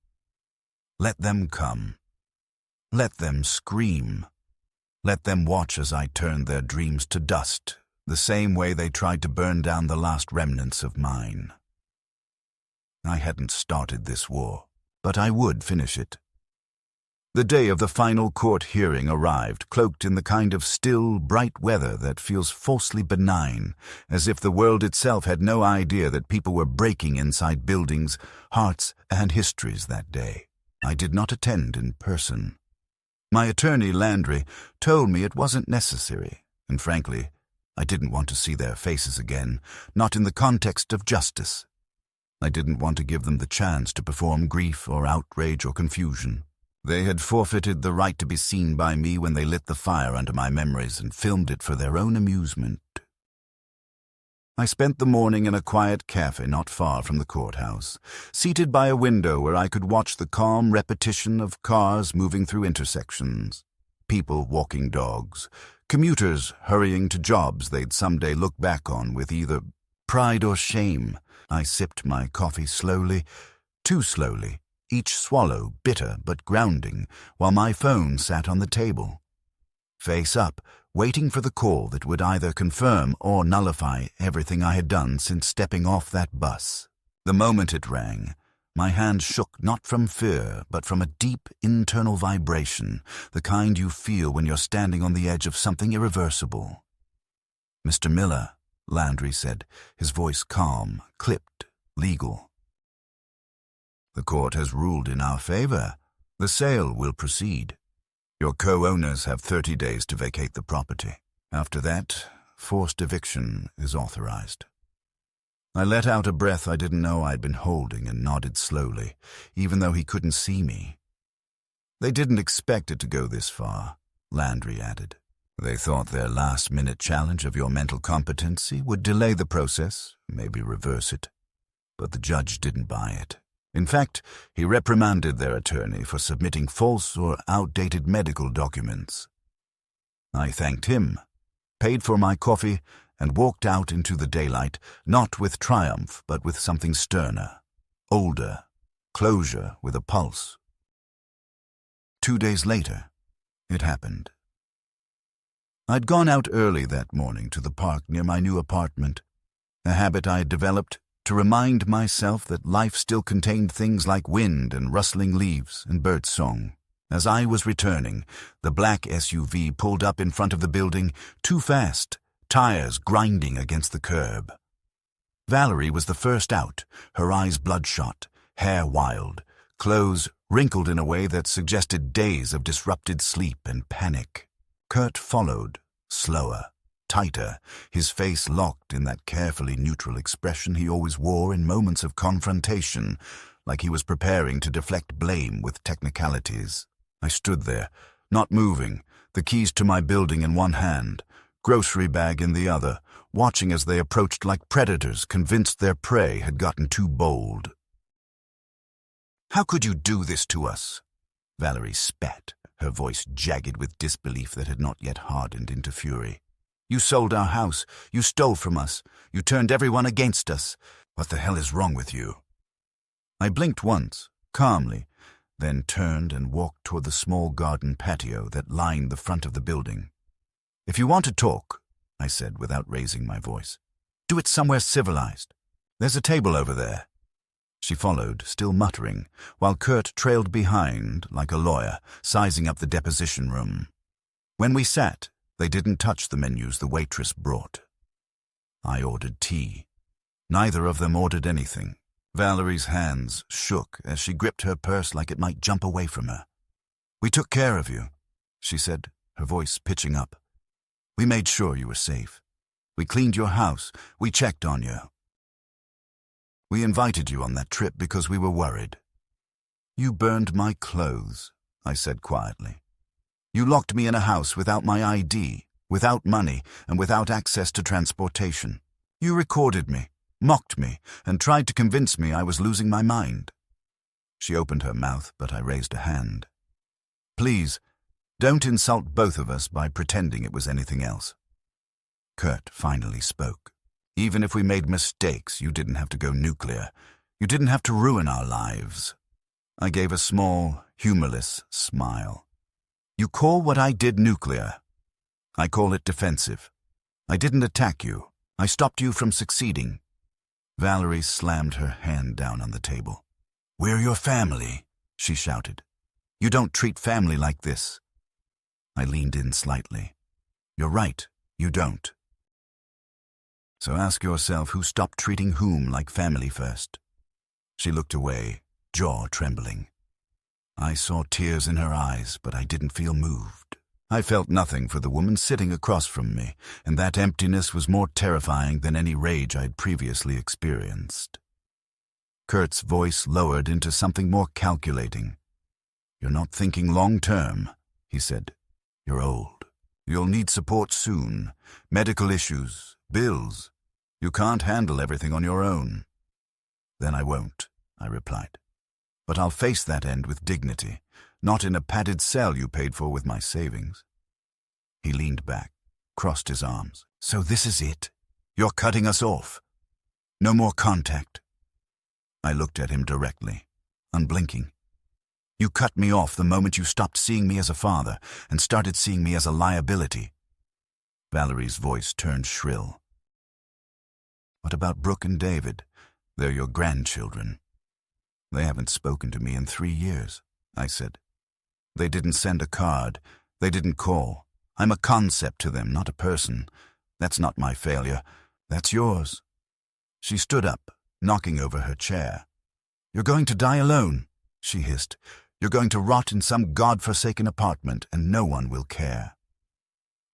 Let them come. Let them scream. Let them watch as I turned their dreams to dust, the same way they tried to burn down the last remnants of mine. I hadn't started this war, but I would finish it. The day of the final court hearing arrived, cloaked in the kind of still, bright weather that feels falsely benign, as if the world itself had no idea that people were breaking inside buildings, hearts, and histories that day. I did not attend in person. My attorney, Landry, told me it wasn't necessary, and frankly, I didn't want to see their faces again, not in the context of justice. I didn't want to give them the chance to perform grief or outrage or confusion. They had forfeited the right to be seen by me when they lit the fire under my memories and filmed it for their own amusement. I spent the morning in a quiet cafe not far from the courthouse, seated by a window where I could watch the calm repetition of cars moving through intersections, people walking dogs, commuters hurrying to jobs they'd someday look back on with either pride or shame. I sipped my coffee slowly, too slowly, each swallow bitter but grounding, while my phone sat on the table. Face up, waiting for the call that would either confirm or nullify everything I had done since stepping off that bus. The moment it rang, my hand shook not from fear, but from a deep internal vibration, the kind you feel when you're standing on the edge of something irreversible. "Mr. Miller," Landry said, his voice calm, clipped, legal. "The court has ruled in our favor. The sale will proceed. Your co-owners have 30 days to vacate the property. After that, forced eviction is authorized." I let out a breath I didn't know I'd been holding and nodded slowly, even though he couldn't see me. "They didn't expect it to go this far," Landry added. "They thought their last-minute challenge of your mental competency would delay the process, maybe reverse it. But the judge didn't buy it. In fact, he reprimanded their attorney for submitting false or outdated medical documents. I thanked him, paid for my coffee, and walked out into the daylight, not with triumph, but with something sterner, older, closure with a pulse. 2 days later, it happened. I'd gone out early that morning to the park near my new apartment, a habit I had developed to remind myself that life still contained things like wind and rustling leaves and birdsong. As I was returning, the black SUV pulled up in front of the building, too fast, tires grinding against the curb. Valerie was the first out, her eyes bloodshot, hair wild, clothes wrinkled in a way that suggested days of disrupted sleep and panic. Kurt followed, slower, tighter, his face locked in that carefully neutral expression he always wore in moments of confrontation, like he was preparing to deflect blame with technicalities. I stood there, not moving, the keys to my building in one hand, grocery bag in the other, watching as they approached like predators convinced their prey had gotten too bold. "How could you do this to us?" Valerie spat, her voice jagged with disbelief that had not yet hardened into fury. "You sold our house. You stole from us. You turned everyone against us. What the hell is wrong with you?" I blinked once, calmly, then turned and walked toward the small garden patio that lined the front of the building. "If you want to talk," I said without raising my voice, "do it somewhere civilized. There's a table over there." She followed, still muttering, while Kurt trailed behind, like a lawyer, sizing up the deposition room. When we sat, they didn't touch the menus the waitress brought. I ordered tea. Neither of them ordered anything. Valerie's hands shook as she gripped her purse like it might jump away from her. "We took care of you," she said, her voice pitching up. "We made sure you were safe. We cleaned your house. We checked on you. We invited you on that trip because we were worried." "You burned my clothes," I said quietly. "You locked me in a house without my ID, without money, and without access to transportation. You recorded me, mocked me, and tried to convince me I was losing my mind." She opened her mouth, but I raised a hand. "Please, don't insult both of us by pretending it was anything else." Kurt finally spoke. "Even if we made mistakes, you didn't have to go nuclear. You didn't have to ruin our lives." I gave a small, humorless smile. "You call what I did nuclear. I call it defensive. I didn't attack you. I stopped you from succeeding." Valerie slammed her hand down on the table. "We're your family," she shouted. You don't treat family like this." I leaned in slightly. "You're right, you don't. So ask yourself who stopped treating whom like family first." She looked away, jaw trembling. I saw tears in her eyes, but I didn't feel moved. I felt nothing for the woman sitting across from me, and that emptiness was more terrifying than any rage I'd previously experienced. Kurt's voice lowered into something more calculating. "You're not thinking long-term," he said. "You're old. You'll need support soon. Medical issues, bills. You can't handle everything on your own." "Then I won't," I replied. "But I'll face that end with dignity, not in a padded cell you paid for with my savings." He leaned back, crossed his arms. "So this is it? You're cutting us off? No more contact?" I looked at him directly, unblinking. "You cut me off the moment you stopped seeing me as a father and started seeing me as a liability." Valerie's voice turned shrill. "What about Brooke and David? They're your grandchildren." "They haven't spoken to me in 3 years," I said. "They didn't send a card. They didn't call. I'm a concept to them, not a person. That's not my failure. That's yours." She stood up, knocking over her chair. "You're going to die alone," she hissed. "You're going to rot in some God-forsaken apartment, and no one will care."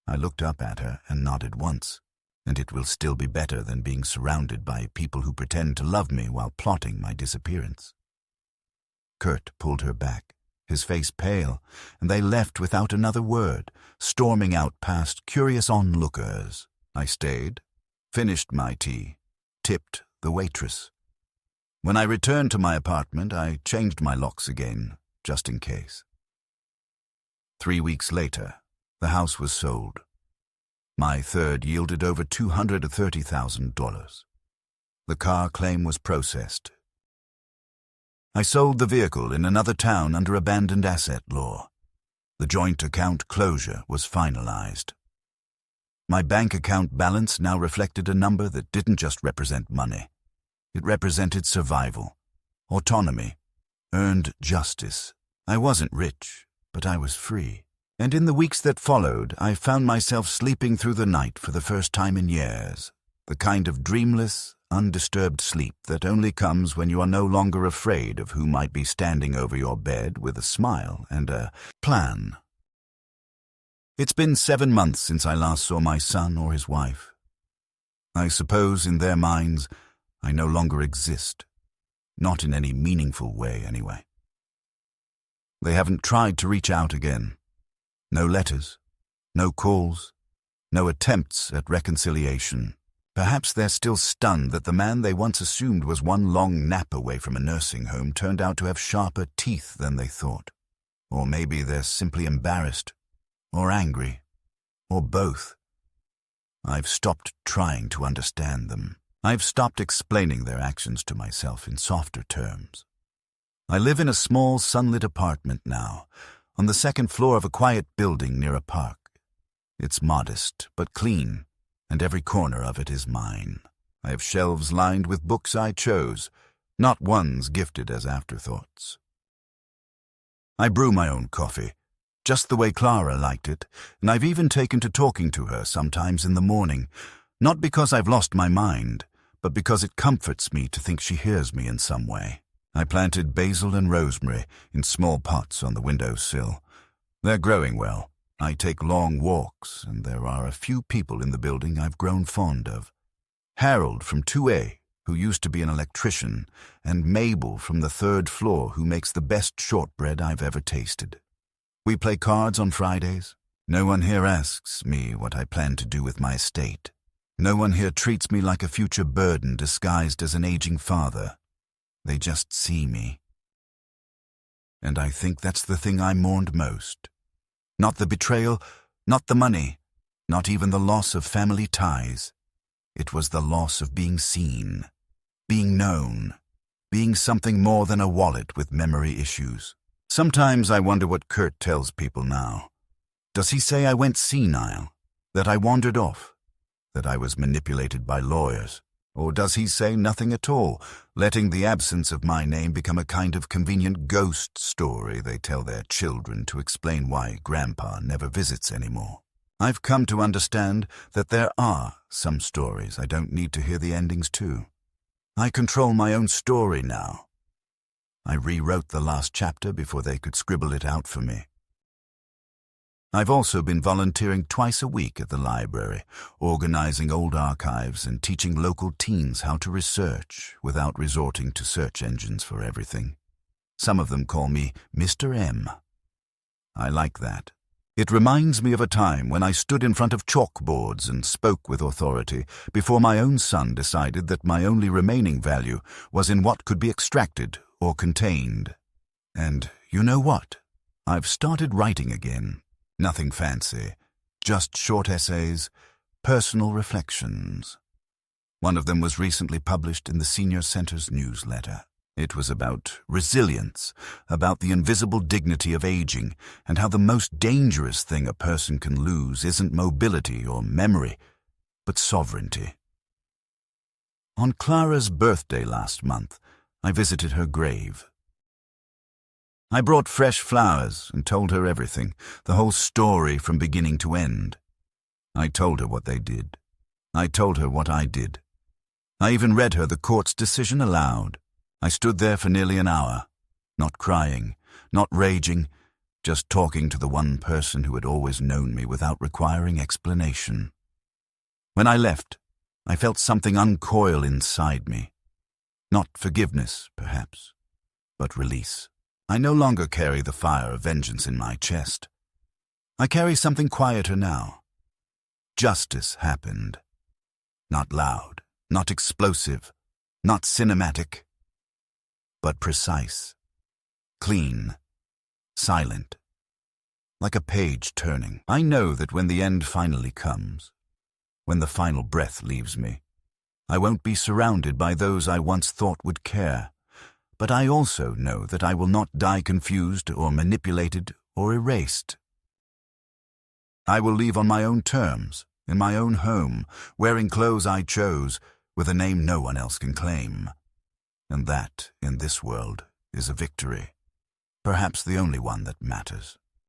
I looked up at her and nodded once, and it will still be better than being surrounded by people who pretend to love me while plotting my disappearance. Kurt pulled her back, his face pale, and they left without another word, storming out past curious onlookers. I stayed, finished my tea, tipped the waitress. When I returned to my apartment, I changed my locks again, just in case. 3 weeks later, the house was sold. My third yielded over $230,000. The car claim was processed. I sold the vehicle in another town under abandoned asset law. The joint account closure was finalized. My bank account balance now reflected a number that didn't just represent money. It represented survival, autonomy, earned justice. I wasn't rich, but I was free. And in the weeks that followed, I found myself sleeping through the night for the first time in years, the kind of dreamless, undisturbed sleep that only comes when you are no longer afraid of who might be standing over your bed with a smile and a plan. It's been 7 months since I last saw my son or his wife. I suppose in their minds, I no longer exist. Not in any meaningful way, anyway. They haven't tried to reach out again. No letters, no calls, no attempts at reconciliation. Perhaps they're still stunned that the man they once assumed was one long nap away from a nursing home turned out to have sharper teeth than they thought. Or maybe they're simply embarrassed, or angry, or both. I've stopped trying to understand them. I've stopped explaining their actions to myself in softer terms. I live in a small, sunlit apartment now, on the 2nd floor of a quiet building near a park. It's modest, but clean, and every corner of it is mine. I have shelves lined with books I chose, not ones gifted as afterthoughts. I brew my own coffee, just the way Clara liked it, and I've even taken to talking to her sometimes in the morning, not because I've lost my mind, but because it comforts me to think she hears me in some way. I planted basil and rosemary in small pots on the windowsill. They're growing well. I take long walks, and there are a few people in the building I've grown fond of. Harold from 2A, who used to be an electrician, and Mabel from the 3rd floor, who makes the best shortbread I've ever tasted. We play cards on Fridays. No one here asks me what I plan to do with my estate. No one here treats me like a future burden disguised as an aging father. They just see me. And I think that's the thing I mourned most. Not the betrayal, not the money, not even the loss of family ties. It was the loss of being seen, being known, being something more than a wallet with memory issues. Sometimes I wonder what Kurt tells people now. Does he say I went senile, that I wandered off, that I was manipulated by lawyers? Or does he say nothing at all, letting the absence of my name become a kind of convenient ghost story they tell their children to explain why Grandpa never visits anymore? I've come to understand that there are some stories I don't need to hear the endings to. I control my own story now. I rewrote the last chapter before they could scribble it out for me. I've also been volunteering twice a week at the library, organizing old archives and teaching local teens how to research without resorting to search engines for everything. Some of them call me Mr. M. I like that. It reminds me of a time when I stood in front of chalkboards and spoke with authority before my own son decided that my only remaining value was in what could be extracted or contained. And you know what? I've started writing again. Nothing fancy, just short essays, personal reflections. One of them was recently published in the Senior Center's newsletter. It was about resilience, about the invisible dignity of aging, and how the most dangerous thing a person can lose isn't mobility or memory, but sovereignty. On Clara's birthday last month, I visited her grave. I brought fresh flowers and told her everything, the whole story from beginning to end. I told her what they did. I told her what I did. I even read her the court's decision aloud. I stood there for nearly an hour, not crying, not raging, just talking to the one person who had always known me without requiring explanation. When I left, I felt something uncoil inside me. Not forgiveness, perhaps, but release. I no longer carry the fire of vengeance in my chest. I carry something quieter now. Justice happened. Not loud, not explosive, not cinematic, but precise, clean, silent, like a page turning. I know that when the end finally comes, when the final breath leaves me, I won't be surrounded by those I once thought would care. But I also know that I will not die confused or manipulated or erased. I will leave on my own terms, in my own home, wearing clothes I chose, with a name no one else can claim. And that, in this world, is a victory, perhaps the only one that matters.